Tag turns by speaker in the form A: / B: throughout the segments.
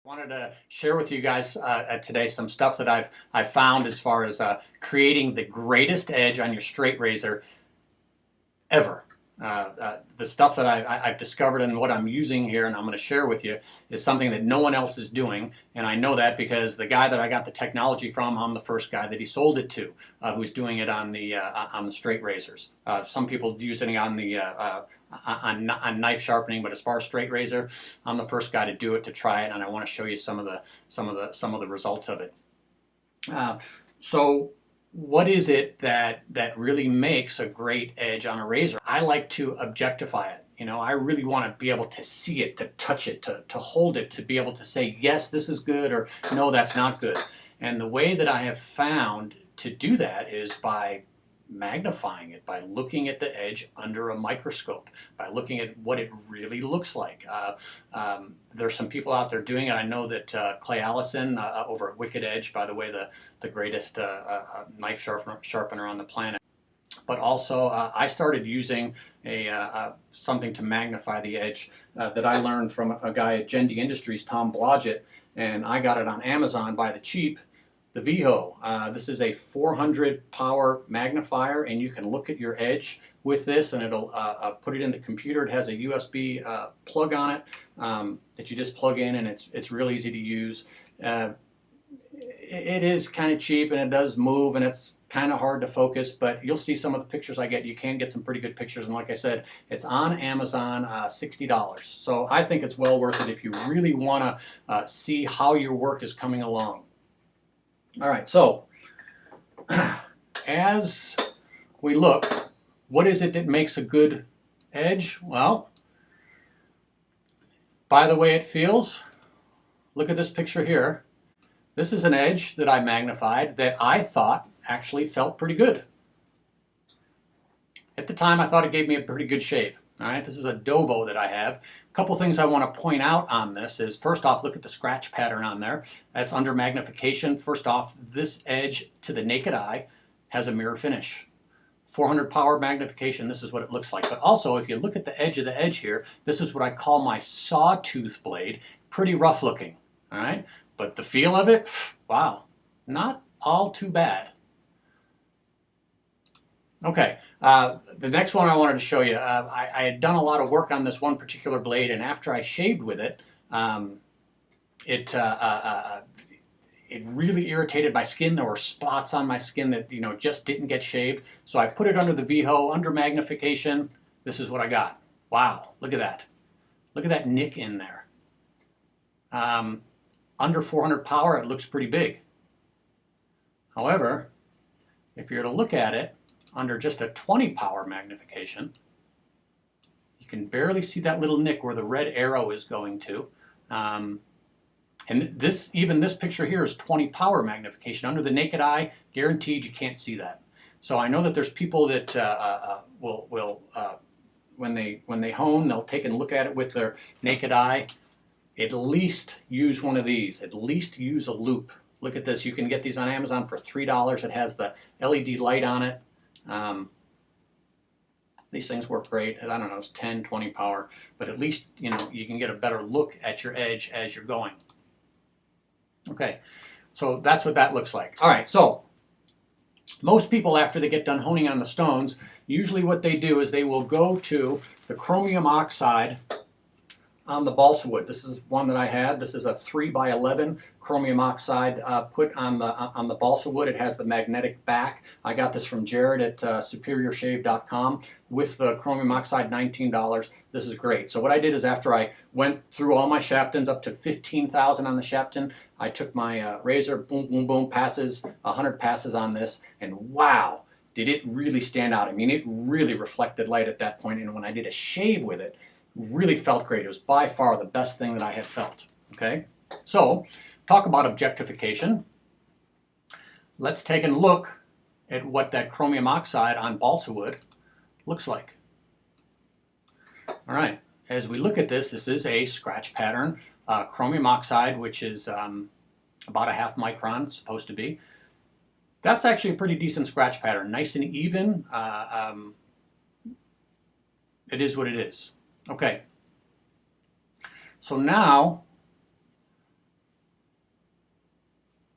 A: Wanted to share with you guys today some stuff that I've found as far as creating the greatest edge on your straight razor ever. The stuff that I've discovered and what I'm using here and I'm going to share with you is something that no one else is doing, and I know that because the guy that I got the technology from, I'm the first guy that he sold it to, who's doing it on the straight razors. Some people using it on the on knife sharpening, but as far as straight razor, I'm the first guy to do it, to try it, and I want to show you some of the results of it. So what is it that really makes a great edge on a razor? I like to objectify it. You know, I really want to be able to see it, to touch it, to hold it, to be able to say, yes, this is good, or no, that's not good. And the way that I have found to do that is by magnifying it, by looking at the edge under a microscope, by looking at what it really looks like. There's some people out there doing it. I know that Clay Allison over at Wicked Edge, by the way, the greatest knife sharpener on the planet. But also, I started using something to magnify the edge that I learned from a guy at Gendy Industries, Tom Blodgett, and I got it on Amazon by the cheap. The VHO. This is a 400 power magnifier, and you can look at your edge with this, and it'll put it in the computer. It has a USB plug on it that you just plug in, and it's real easy to use. It is kind of cheap, and it does move, and it's kind of hard to focus, but you'll see some of the pictures I get. You can get some pretty good pictures, and like I said, it's on Amazon, $60. So I think it's well worth it if you really want to see how your work is coming along. All right, so as we look, what is it that makes a good edge? Well, by the way it feels, look at this picture here. This is an edge that I magnified that I thought actually felt pretty good. At the time, I thought it gave me a pretty good shave. All right, this is a Dovo that I have. A couple things I want to point out on this is, first off, look at the scratch pattern on there. That's under magnification. First off, this edge to the naked eye has a mirror finish. 400 power magnification, this is what it looks like. But also, if you look at the edge of the edge here, this is what I call my sawtooth blade. Pretty rough looking, all right? But the feel of it, wow, not all too bad. Okay, the next one I wanted to show you, I had done a lot of work on this one particular blade, and after I shaved with it, it really irritated my skin. There were spots on my skin that, you know, just didn't get shaved. So I put it under the VHO, under magnification. This is what I got. Wow, look at that. Look at that nick in there. Under 400 power, it looks pretty big. However, if you're to look at it under just a 20 power magnification, you can barely see that little nick where the red arrow is going to. And even this picture here is 20 power magnification. Under the naked eye, guaranteed you can't see that. So I know that there's people that will when they hone, they'll take and look at it with their naked eye. At least use one of these. At least use a loop. Look at this. You can get these on Amazon for $3. It has the LED light on it. These things work great. I don't know, it's 10, 20 power, but at least, you know, you can get a better look at your edge as you're going. Okay, so that's what that looks like. All right, so most people, after they get done honing on the stones, usually what they do is they will go to the chromium oxide on the balsa wood. This is one that I had. This is a 3x11 chromium oxide put on the balsa wood. It has the magnetic back. I got this from Jared at superiorshave.com with the chromium oxide, $19. This is great. So what I did is, after I went through all my Shaptons up to 15,000 on the Shapton, I took my razor, boom, boom, boom, passes, 100 passes on this, and wow, did it really stand out. I mean, it really reflected light at that point, and when I did a shave with it, really felt great. It was by far the best thing that I had felt. Okay, so talk about objectification. Let's take a look at what that chromium oxide on balsa wood looks like. All right, as we look at this, this is a scratch pattern chromium oxide, which is about a ½ micron, it's supposed to be. That's actually a pretty decent scratch pattern, nice and even. It is what it is. Okay, so now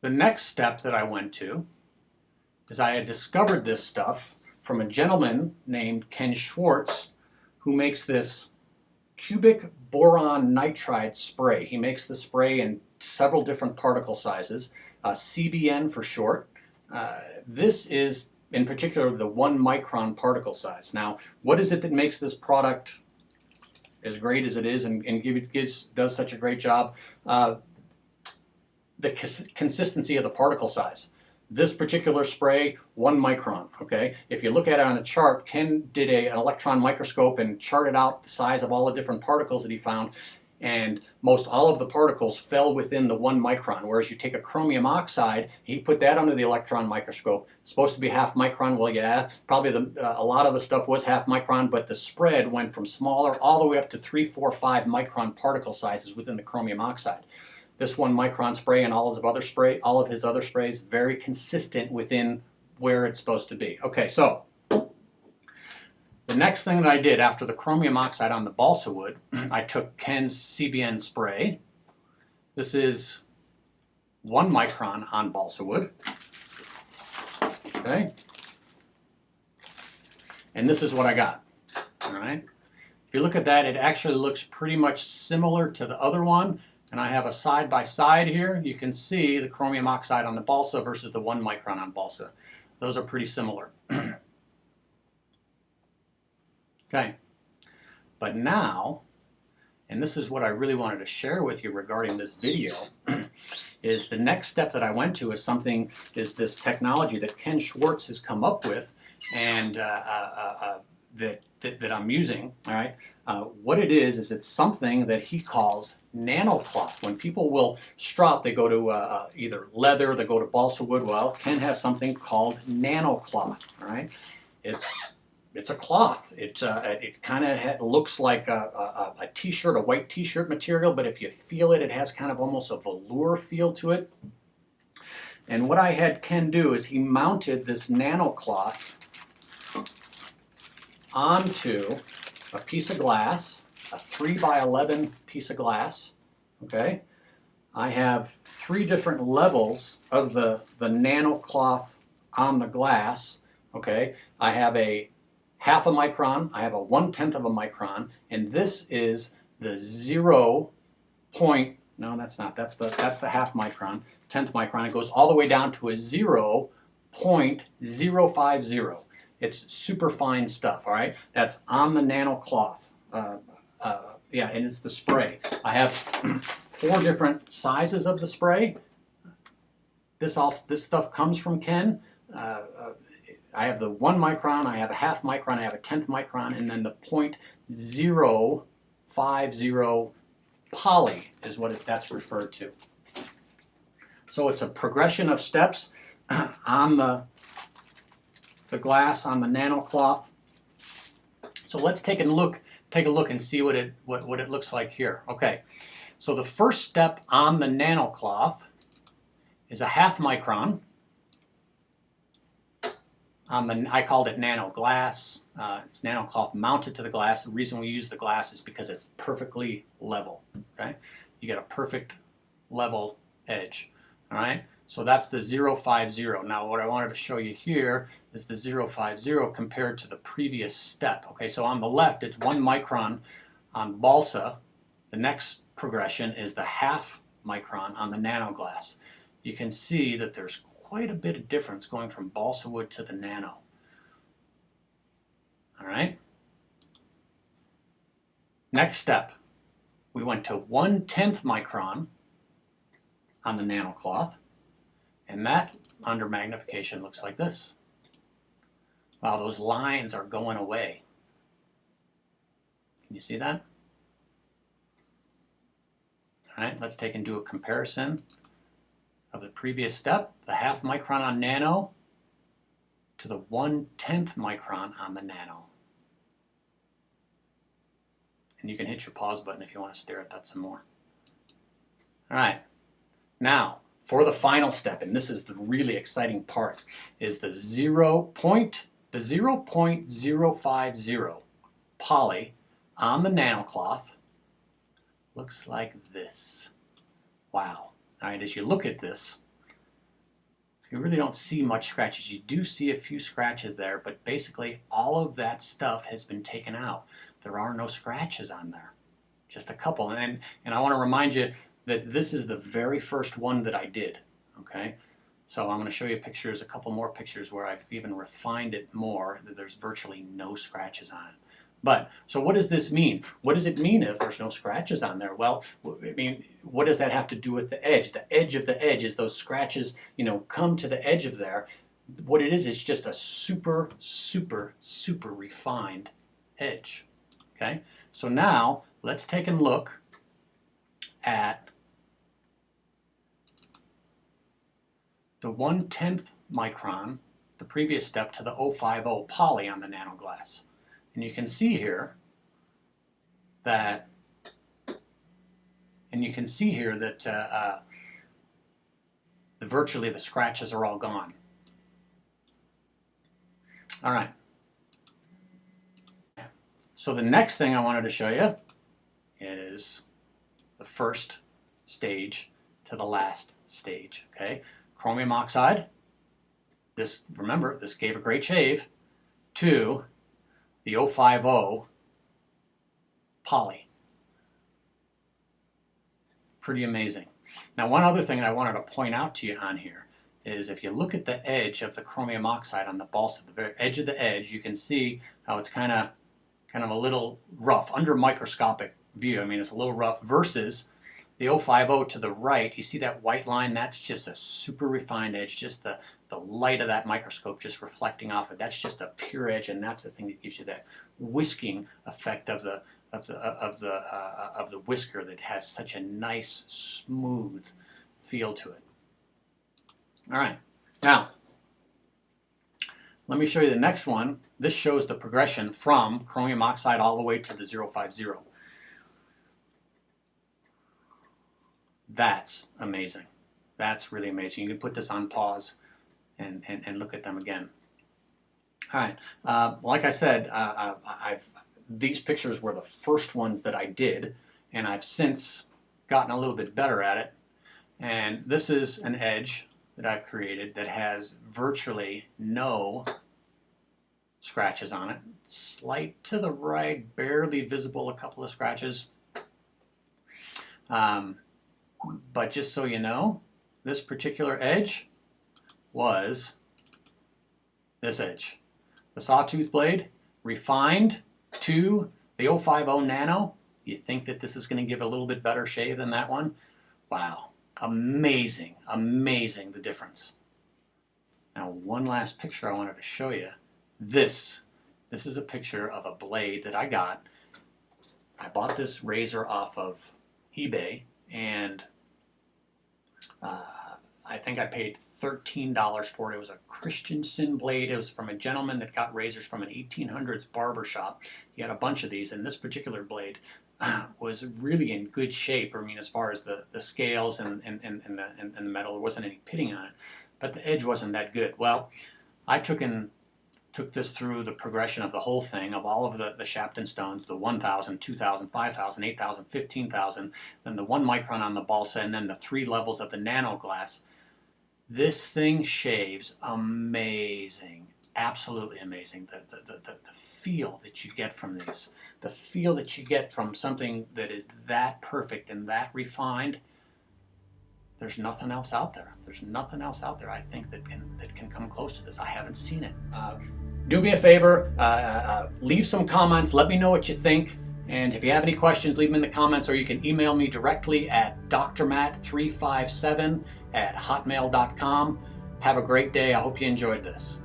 A: The next step that I went to is I had discovered this stuff from a gentleman named Ken Schwartz, who makes this cubic boron nitride spray. He makes the spray in several different particle sizes, CBN for short. This is in particular the 1 micron particle size. Now, what is it that makes this product as great as it is and does such a great job? The consistency of the particle size. This particular spray, 1 micron, okay? If you look at it on a chart, Ken did an electron microscope and charted out the size of all the different particles that he found, and most all of the particles fell within the 1 micron, whereas you take a chromium oxide, he put that under the electron microscope. It's supposed to be half micron. Well, yeah, probably a lot of the stuff was half micron, but the spread went from smaller all the way up to 3, 4, 5 micron particle sizes within the chromium oxide. This 1 micron spray and all of his other sprays, very consistent within where it's supposed to be. Okay, so the next thing that I did after the chromium oxide on the balsa wood, I took Ken's CBN spray. This is 1 micron on balsa wood. Okay, and this is what I got. All right, if you look at that, it actually looks pretty much similar to the other one. And I have a side-by-side here. You can see the chromium oxide on the balsa versus the 1 micron on balsa. Those are pretty similar. Okay, but now, and this is what I really wanted to share with you regarding this video, is the next step that I went to is this technology that Ken Schwartz has come up with, and that I'm using. All right, what it is it's something that he calls nanocloth. When people will strop, they go to either leather, they go to balsa wood. Well, Ken has something called nanocloth. All right, it's a cloth. It kind of looks like a t-shirt, a white t-shirt material, but if you feel it, it has kind of almost a velour feel to it. And what I had Ken do is he mounted this nanocloth onto a piece of glass, a 3x11 piece of glass. Okay, I have 3 different levels of the nanocloth on the glass. Okay, I have a half a micron, I have a 1/10 of a micron, and this is the 0 point. No, that's not. That's the half micron, 10th micron. It goes all the way down to a 0.050. It's super fine stuff, all right? That's on the nanocloth. Yeah, and it's the spray. I have 4 different sizes of the spray. This stuff comes from Ken. I have the 1 micron, I have a half micron, I have a 10th micron, and then the 0.050 poly is what that's referred to. So it's a progression of steps on the glass on the nanocloth. So let's take a look and see what it looks like here. Okay, so the first step on the nanocloth is a half micron. I called it nano glass. It's nanocloth mounted to the glass. The reason we use the glass is because it's perfectly level. Okay, you get a perfect level edge. All right. So that's the 050. Now what I wanted to show you here is the 050 compared to the previous step. Okay, so on the left it's 1 micron on balsa. The next progression is the half micron on the nano glass. You can see that there's quite a bit of difference going from balsa wood to the nano. All right. Next step, we went to 1/10 micron on the nanocloth. And that, under magnification, looks like this. Wow, those lines are going away. Can you see that? All right, let's take and do a comparison of the previous step, the half micron on nano to the 1/10 micron on the nano. And you can hit your pause button if you want to stare at that some more. All right, now, for the final step, and this is the really exciting part, is the 0.050 poly on the nanocloth. Looks like this. Wow. All right, as you look at this, you really don't see much scratches. You do see a few scratches there, but basically all of that stuff has been taken out. There are no scratches on there, just a couple. And I want to remind you that this is the very first one that I did, okay? So I'm going to show you pictures, a couple more pictures where I've even refined it more, that there's virtually no scratches on it. But, so what does this mean? What does it mean if there's no scratches on there? Well, I mean, what does that have to do with the edge? The edge of the edge is those scratches, you know, come to the edge of there. What it is just a super, super, super refined edge, okay? So now, let's take a look at the 1/10 micron, the previous step, to the 050 poly on the nanoglass. And you can see here that, virtually the scratches are all gone. All right. So the next thing I wanted to show you is the first stage to the last stage, okay? Chromium oxide. This, remember, this gave a great shave, to the 050 poly. Pretty amazing. Now, one other thing I wanted to point out to you on here is if you look at the edge of the chromium oxide on the balsa, the very edge of the edge, you can see how it's kind of a little rough under microscopic view. I mean, it's a little rough versus the 050 to the right. You see that white line? That's just a super refined edge, just the light of that microscope just reflecting off it. That's just a pure edge, and that's the thing that gives you that whisking effect of the whisker that has such a nice, smooth feel to it. All right, now let me show you the next one. This shows the progression from chromium oxide all the way to the 050. That's amazing. That's really amazing. You can put this on pause and look at them again. All right, like I said, these pictures were the first ones that I did, and I've since gotten a little bit better at it. And this is an edge that I've created that has virtually no scratches on it. Slight to the right, barely visible, a couple of scratches. But just so you know, this particular edge was this edge. The sawtooth blade refined to the 050 Nano. You think that this is going to give a little bit better shave than that one? Wow. Amazing, amazing the difference. Now, one last picture I wanted to show you. This is a picture of a blade that I got. I bought this razor off of eBay, and I think I paid $13 for it. It was a Christensen blade. It was from a gentleman that got razors from an 1800s barber shop. He had a bunch of these, and this particular blade was really in good shape. I mean, as far as the scales and the metal, there wasn't any pitting on it, but the edge wasn't that good. Well, I took this through the progression of the whole thing, of all of the Shapton stones, the 1,000, 2,000, 5,000, 8,000, 15,000, then the 1 micron on the balsa, and then the 3 levels of the nano glass. This thing shaves amazing, absolutely amazing. The feel that you get from these, the feel that you get from something that is that perfect and that refined, there's nothing else out there. There's nothing else out there, I think, that can come close to this. I haven't seen it. Do me a favor, leave some comments, let me know what you think, and if you have any questions, leave them in the comments, or you can email me directly at drmatt357@hotmail.com. Have a great day. I hope you enjoyed this.